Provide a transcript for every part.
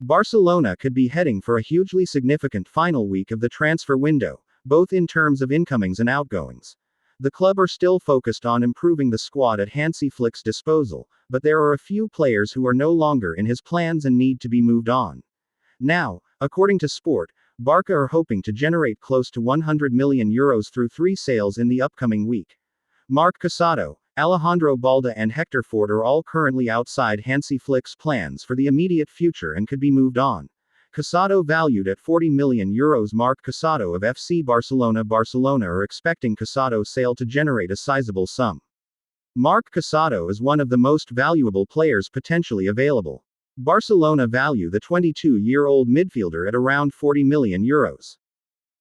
Barcelona could be heading for a hugely significant final week of the transfer window, both in terms of incomings and outgoings. The club are still focused on improving the squad at Hansi Flick's disposal, but there are a few players who are no longer in his plans and need to be moved on. Now, according to Sport, Barca are hoping to generate close to €100 million through 3 sales in the upcoming week. Marc Casado, Alejandro Balda and Hector Fort are all currently outside Hansi Flick's plans for the immediate future and could be moved on. Casado valued at €40 million. Marc Casado of FC Barcelona. Barcelona are expecting Casado's sale to generate a sizable sum. Marc Casado is one of the most valuable players potentially available. Barcelona value the 22-year-old midfielder at around €40 million.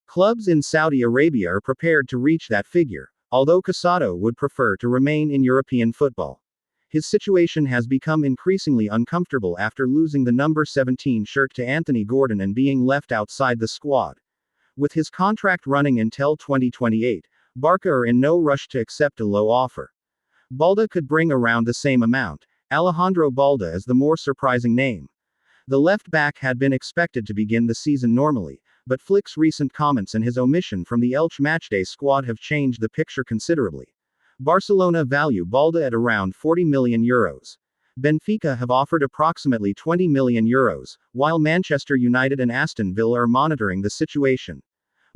Clubs in Saudi Arabia are prepared to reach that figure, although Casado would prefer to remain in European football. His situation has become increasingly uncomfortable after losing the number 17 shirt to Anthony Gordon and being left outside the squad. With his contract running until 2028, Barca are in no rush to accept a low offer. Balda could bring around the same amount. Alejandro Balda is the more surprising name. The left back had been expected to begin the season normally, but Flick's recent comments and his omission from the Elche matchday squad have changed the picture considerably. Barcelona value Balda at around €40 million. Benfica have offered approximately €20 million, while Manchester United and Aston Villa are monitoring the situation.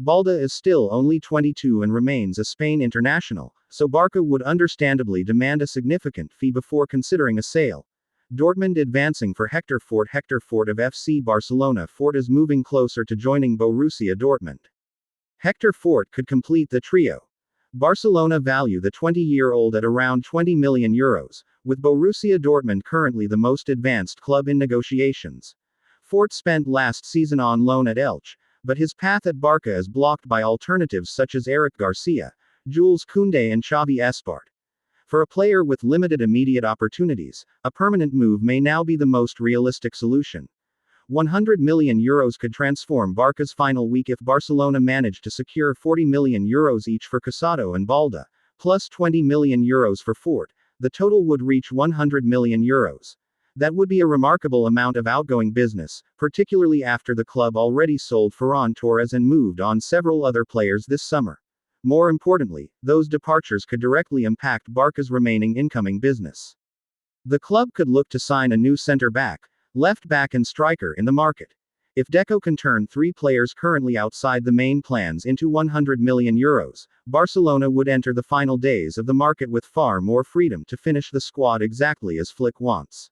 Balda is still only 22 and remains a Spain international, so Barca would understandably demand a significant fee before considering a sale. Dortmund advancing for Hector Fort. Hector Fort of FC Barcelona. Fort is moving closer to joining Borussia Dortmund. Hector Fort could complete the trio. Barcelona value the 20-year-old at around €20 million, with Borussia Dortmund currently the most advanced club in negotiations. Fort spent last season on loan at Elche, but his path at Barca is blocked by alternatives such as Eric Garcia, Jules Koundé and Xavi Espart. For a player with limited immediate opportunities, a permanent move may now be the most realistic solution. €100 million could transform Barca's final week if Barcelona managed to secure €40 million each for Casado and Balda, plus €20 million for Fort. The total would reach €100 million. That would be a remarkable amount of outgoing business, particularly after the club already sold Ferran Torres and moved on several other players this summer. More importantly, those departures could directly impact Barca's remaining incoming business. The club could look to sign a new center-back, left-back and striker in the market. If Deco can turn 3 players currently outside the main plans into €100 million, Barcelona would enter the final days of the market with far more freedom to finish the squad exactly as Flick wants.